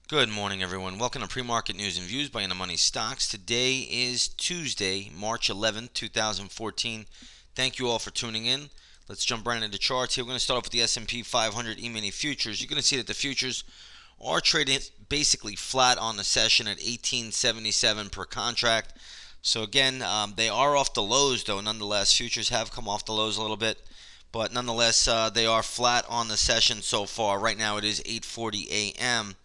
Good morning, everyone. Welcome to Pre-Market News and Views by In the Money Stocks. Today is Tuesday, March 11th, 2014. Thank you all for tuning in. Let's jump right into the charts here. We're going to start off with the S&P 500 E-mini futures. You're going to see that the futures are trading basically flat on the session at 1877 per contract. So again, they are off the lows, though. Nonetheless, futures have come off the lows a little bit, but nonetheless, they are flat on the session so far. Right now, it is 8:40 a.m.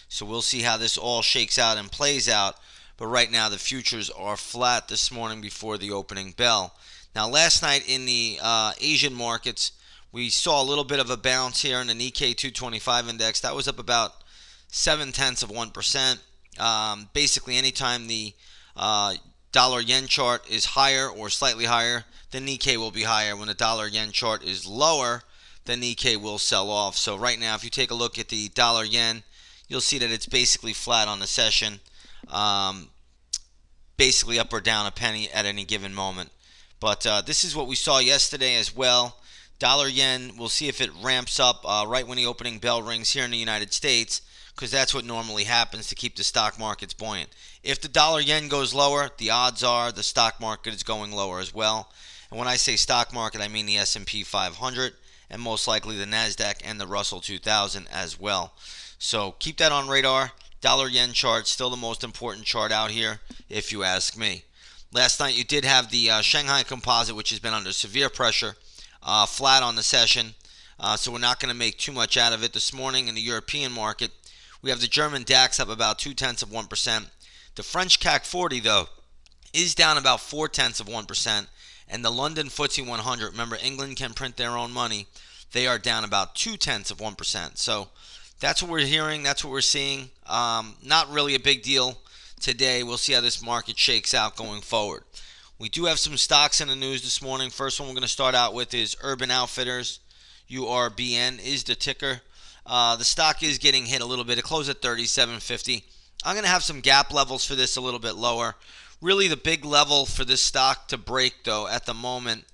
So we'll see how this all shakes out and plays out. But right now, the futures are flat this morning before the opening bell. Now, last night in the Asian markets, we saw a little bit of a bounce here in the Nikkei 225 index. That was up about 0.7%. Basically, anytime the dollar yen chart is higher or slightly higher, the Nikkei will be higher. When the dollar yen chart is lower, the Nikkei will sell off. So right now, if you take a look at the dollar yen, you'll see that it's basically flat on the session, basically up or down a penny at any given moment. But this is what we saw yesterday as well. Dollar yen, we'll see if it ramps up right when the opening bell rings here in the United States, because that's what normally happens to keep the stock markets buoyant. If the dollar yen goes lower, the odds are the stock market is going lower as well. And when I say stock market, I mean the S&P 500 and most likely the NASDAQ and the Russell 2000 as well. So keep that on radar. Dollar yen chart, still the most important chart out here, if you ask me. Last night you did have the Shanghai Composite, which has been under severe pressure, flat on the session. So we're not going to make too much out of it. This morning in the European market, we have the German DAX up about 0.2%. The French CAC 40, though, is down about 0.4%. And the London FTSE 100, remember England can print their own money, they are down about 0.2%. So that's what we're hearing. That's what we're seeing. Not really a big deal today. We'll see how this market shakes out going forward. We do have some stocks in the news this morning. First one we're going to start out with is Urban Outfitters. URBN is the ticker. The stock is getting hit a little bit. It closed at 37.50. I'm going to have some gap levels for this a little bit lower. Really, the big level for this stock to break, though, at the moment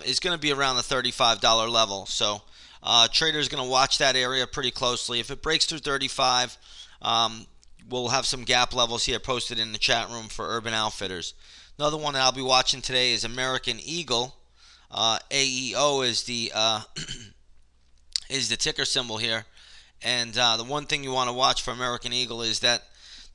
is going to be around the $35 level. So traders going to watch that area pretty closely. If it breaks through 35, we'll have some gap levels here posted in the chat room for Urban Outfitters. Another one that I'll be watching today is American Eagle. AEO is the is the ticker symbol here. And the one thing you want to watch for American Eagle is that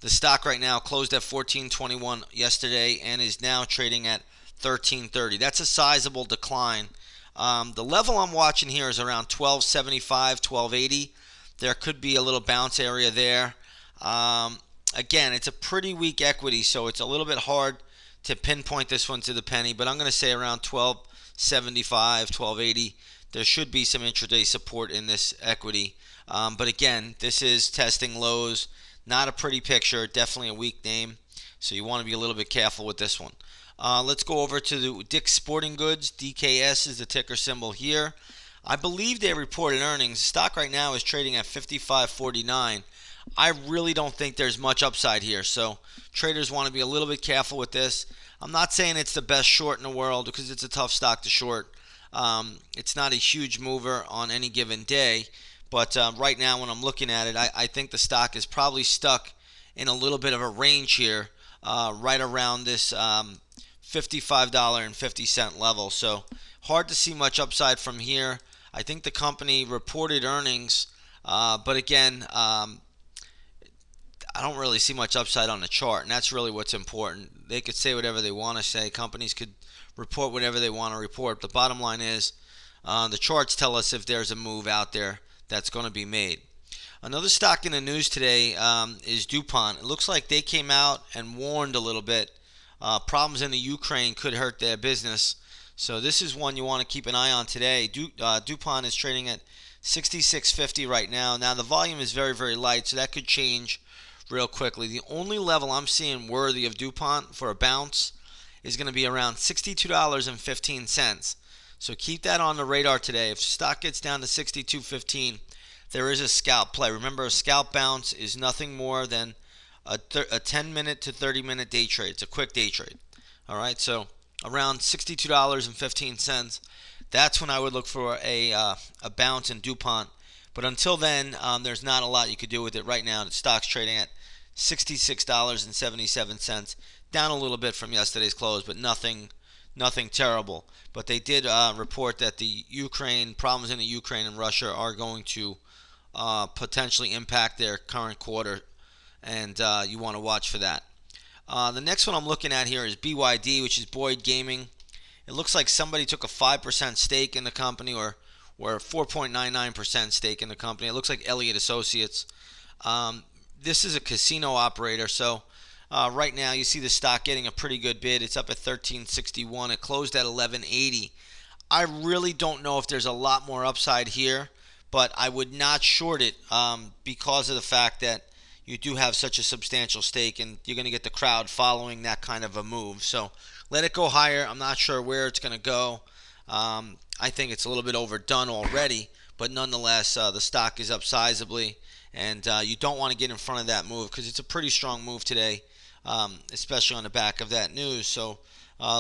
the stock right now closed at 14.21 yesterday and is now trading at 13.30. That's a sizable decline. The level I'm watching here is around 12.75, 12.80. There could be a little bounce area there. Again, it's a pretty weak equity, so it's a little bit hard to pinpoint this one to the penny, but I'm going to say around 12.75, 12.80. There should be some intraday support in this equity. But again, this is testing lows. Not a pretty picture. Definitely a weak name. So you want to be a little bit careful with this one. Let's go over to the Dick's Sporting Goods. DKS is the ticker symbol here. I believe they reported earnings. The stock right now is trading at 55.49. I really don't think there's much upside here. So traders want to be a little bit careful with this. I'm not saying it's the best short in the world because it's a tough stock to short. It's not a huge mover on any given day. But right now when I'm looking at it, I think the stock is probably stuck in a little bit of a range here, right around this $55.50 level. So hard to see much upside from here. I think the company reported earnings, but again, I don't really see much upside on the chart, and that's really what's important. They could say whatever they want to say. Companies could report whatever they want to report. The bottom line is the charts tell us if there's a move out there that's going to be made. Another stock in the news today is DuPont. It looks like they came out and warned a little bit. Problems in the Ukraine could hurt their business. So this is one you want to keep an eye on today. DuPont is trading at 66.50 right now. Now the volume is very, very light, so that could change real quickly. The only level I'm seeing worthy of DuPont for a bounce is going to be around $62.15. So keep that on the radar today. If stock gets down to 62.15, there is a scalp play. Remember, a scalp bounce is nothing more than a 10-minute to 30-minute day trade. It's a quick day trade. All right, so around $62.15, that's when I would look for a bounce in DuPont. But until then, there's not a lot you could do with it right now. The stock's trading at $66.77, down a little bit from yesterday's close, but nothing terrible. But they did report that the Ukraine problems in the Ukraine and Russia are going to potentially impact their current quarter, and you want to watch for that. The next one I'm looking at here is BYD, which is Boyd Gaming. It looks like somebody took a 5% stake in the company, or 4.99% stake in the company. It looks like Elliott Associates. This is a casino operator, so right now you see the stock getting a pretty good bid. It's up at 1361. It closed at 1180. I really don't know if there's a lot more upside here, but I would not short it because of the fact that you do have such a substantial stake, and you're going to get the crowd following that kind of a move. So let it go higher. I'm not sure where it's going to go. I think it's a little bit overdone already, but nonetheless, the stock is up sizably, and you don't want to get in front of that move because it's a pretty strong move today, especially on the back of that news. So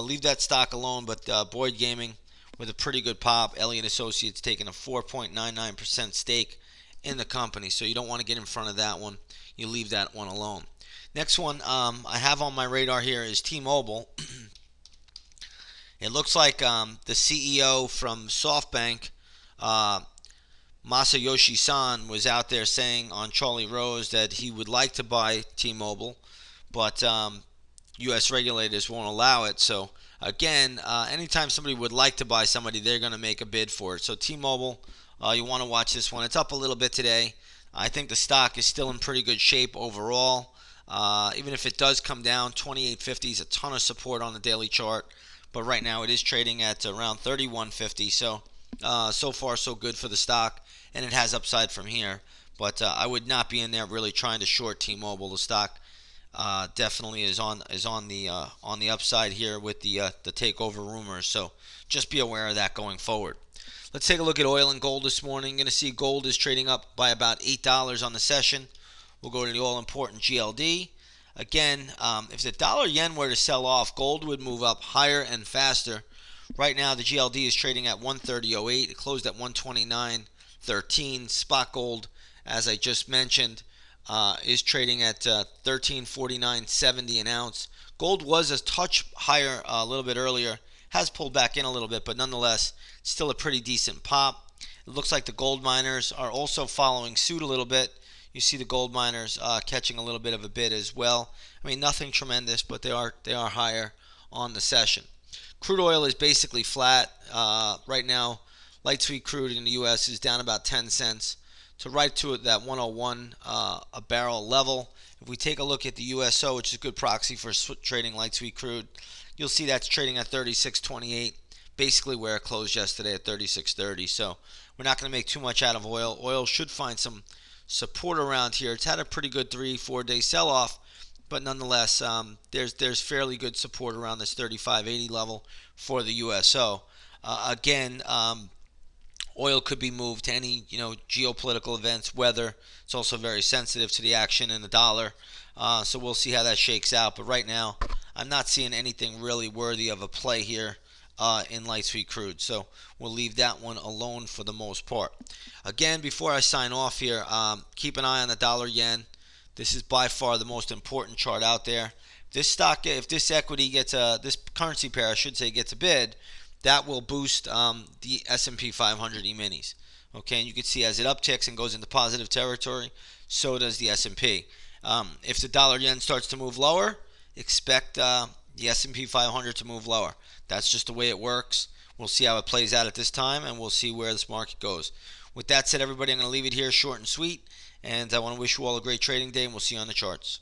leave that stock alone, but Boyd Gaming with a pretty good pop. Elliott Associates taking a 4.99% stake in the company, so you don't want to get in front of that one. You leave that one alone. Next one I have on my radar here is T-Mobile. It looks like the CEO from SoftBank, Masayoshi Son, was out there saying on Charlie Rose that he would like to buy T-Mobile, but U.S. regulators won't allow it. So again, anytime somebody would like to buy somebody, they're going to make a bid for it. So T-Mobile, you want to watch this one. It's up a little bit today. I think the stock is still in pretty good shape overall. Even if it does come down, 28.50 is a ton of support on the daily chart. But right now it is trading at around 31.50. So so far so good for the stock, and it has upside from here. But I would not be in there really trying to short T-Mobile. The stock definitely is on the upside here with the takeover rumors. So just be aware of that going forward. Let's take a look at oil and gold this morning. You're going to see gold is trading up by about $8 on the session. We'll go to the all-important GLD. Again, if the dollar yen were to sell off, gold would move up higher and faster. Right now, the GLD is trading at 130.08. It closed at 129.13. Spot gold, as I just mentioned, is trading at 1349.70 an ounce. Gold was a touch higher a little bit earlier. Has pulled back in a little bit, but nonetheless, still a pretty decent pop. It looks like the gold miners are also following suit a little bit. You see the gold miners catching a little bit of a bid as well. I mean, nothing tremendous, but they are higher on the session. Crude oil is basically flat right now. Light sweet crude in the U.S. is down about 10 cents to right to that 101 a barrel level. If we take a look at the USO, which is a good proxy for trading light sweet crude, you'll see that's trading at 36.28, basically where it closed yesterday at 36.30. So we're not going to make too much out of oil. Oil should find some support around here. It's had a pretty good 3-4 day sell-off, but nonetheless, there's fairly good support around this 35.80 level for the USO. Again, oil could be moved to any geopolitical events, weather. It's also very sensitive to the action in the dollar. So we'll see how that shakes out. But right now, I'm not seeing anything really worthy of a play here in light sweet crude. So we'll leave that one alone for the most part. Again, before I sign off here, keep an eye on the dollar yen. This is by far the most important chart out there. If this equity gets this currency pair, I should say, gets a bid, that will boost the S&P 500 E-minis. Okay, and you can see as it upticks and goes into positive territory, so does the S&P. If the dollar yen starts to move lower, expect the S&P 500 to move lower. That's just the way it works. We'll see how it plays out at this time, and we'll see where this market goes. With that said, everybody, I'm going to leave it here short and sweet, and I want to wish you all a great trading day, and we'll see you on the charts.